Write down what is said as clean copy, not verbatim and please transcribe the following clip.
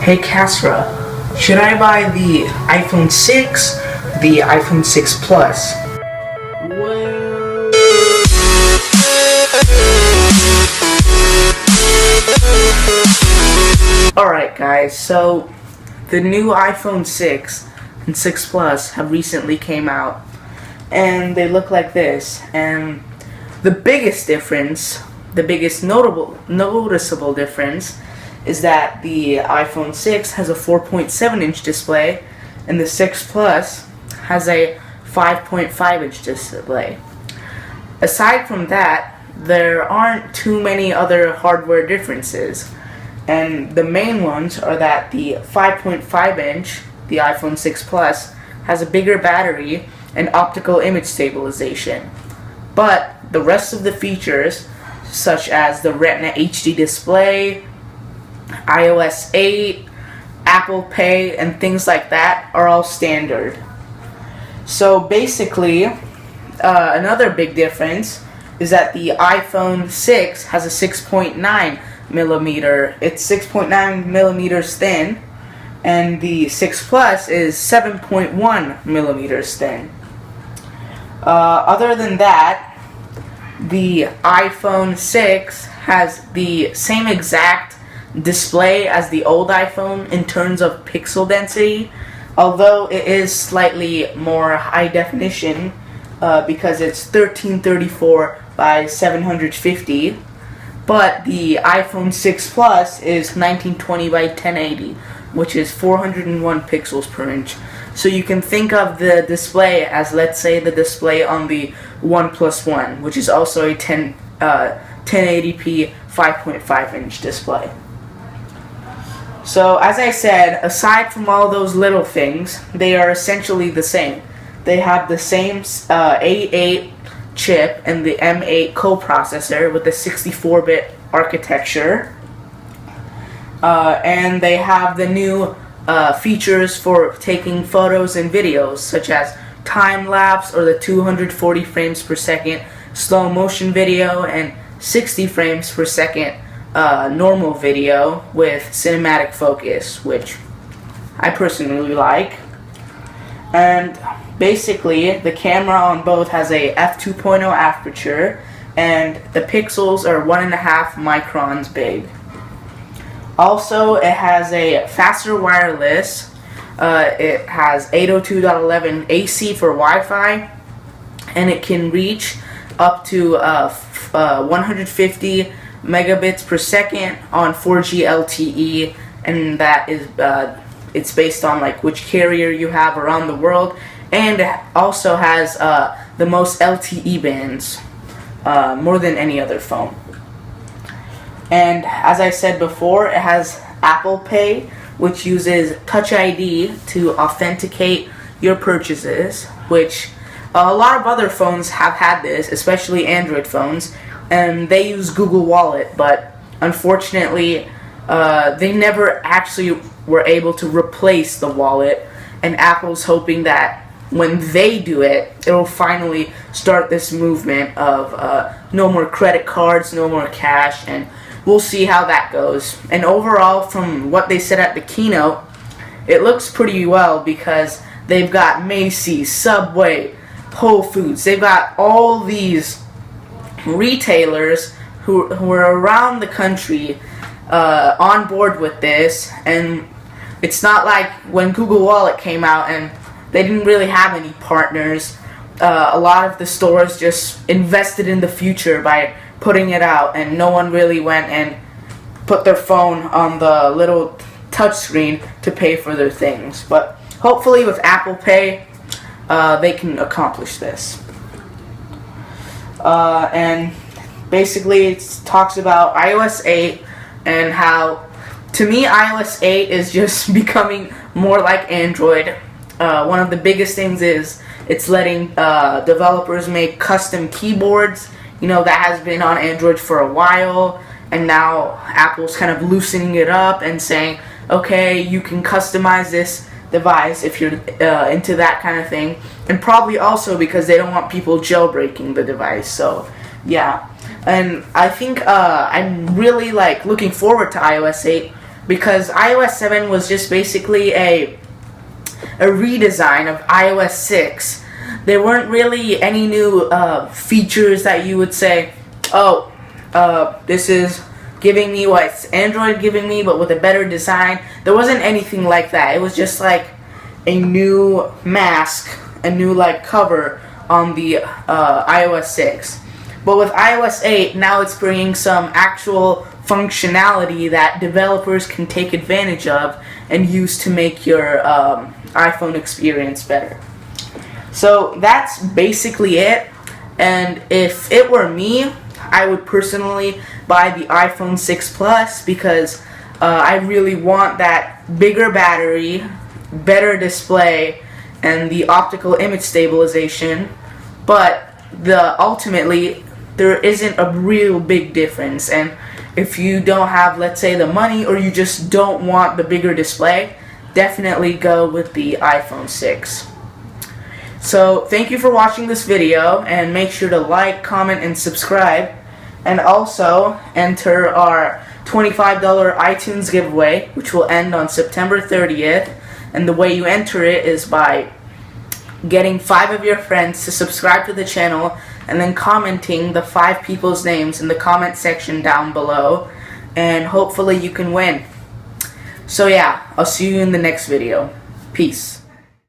Hey Kasra, should I buy the iPhone 6, the iPhone 6 Plus? Well, alright guys, so the new iPhone 6 and 6 Plus have recently came out, and they look like this. And the biggest difference, the biggest noticeable difference is that the iPhone 6 has a 4.7-inch display and the 6 Plus has a 5.5-inch display. Aside from that, there aren't too many other hardware differences, and the main ones are that the 5.5-inch, the iPhone 6 Plus, has a bigger battery and optical image stabilization. But the rest of the features, such as the Retina HD display, iOS 8, Apple Pay, and things like that are all standard. So basically, another big difference is that the iPhone 6 has a 6.9 millimeter. It's 6.9 millimeters thin, and the 6 Plus is 7.1 millimeters thin. Other than that, the iPhone 6 has the same exact display as the old iPhone in terms of pixel density, although it is slightly more high definition because it's 1334 by 750, but the iPhone 6 Plus is 1920 by 1080, which is 401 pixels per inch. So you can think of the display as, let's say, the display on the OnePlus One, which is also a 1080p 5.5-inch display. So, as I said, aside from all those little things, they are essentially the same. They have the same A8 chip and the M8 coprocessor with the 64-bit architecture. And they have the new features for taking photos and videos, such as time-lapse or the 240 frames per second slow motion video and 60 frames per second normal video with cinematic focus, which I personally like. And basically, the camera on both has a f2.0 aperture, and the pixels are 1.5 microns big. Also, it has a faster wireless. It has 802.11 AC for Wi-Fi, and it can reach up to 150 megabits per second on 4G LTE, and that is it's based on like which carrier you have around the world, and it also has the most LTE bands, more than any other phone. And as I said before, it has Apple Pay, which uses Touch ID to authenticate your purchases, which a lot of other phones have had this, especially Android phones, and they use Google Wallet, but unfortunately they never actually were able to replace the wallet, and Apple's hoping that when they do it, it'll finally start this movement of no more credit cards, no more cash, and we'll see how that goes. And overall, from what they said at the keynote, it looks pretty well because they've got Macy's, Subway, Whole Foods. They've got all these retailers who are around the country on board with this, and it's not like when Google Wallet came out and they didn't really have any partners. A lot of the stores just invested in the future by putting it out, and no one really went and put their phone on the little touch screen to pay for their things. But hopefully with Apple Pay, they can accomplish this. And basically it talks about iOS 8 and how, to me, iOS 8 is just becoming more like Android. One of the biggest things is it's letting developers make custom keyboards. You know, that has been on Android for a while, and now Apple's kind of loosening it up and saying, okay, you can customize this device if you're into that kind of thing, and probably also because they don't want people jailbreaking the device. So yeah, and I think I'm really looking forward to iOS 8 because iOS 7 was just basically a redesign of iOS 6. There weren't really any new features that you would say, oh, this is giving me what's Android giving me, but with a better design. There wasn't anything like that. It was just like a new mask, a new like cover on the iOS 6. But with iOS 8, now it's bringing some actual functionality that developers can take advantage of and use to make your iPhone experience better. So that's basically it. And if it were me, I would personally buy the iPhone 6 Plus because I really want that bigger battery, better display, and the optical image stabilization. But ultimately, there isn't a real big difference. And if you don't have, let's say, the money, or you just don't want the bigger display, definitely go with the iPhone 6. So thank you for watching this video, and make sure to like, comment, and subscribe, and also enter our $25 iTunes giveaway, which will end on September 30th. And the way you enter it is by getting 5 of your friends to subscribe to the channel and then commenting the 5 people's names in the comment section down below, and hopefully you can win. So yeah, I'll see you in the next video. Peace.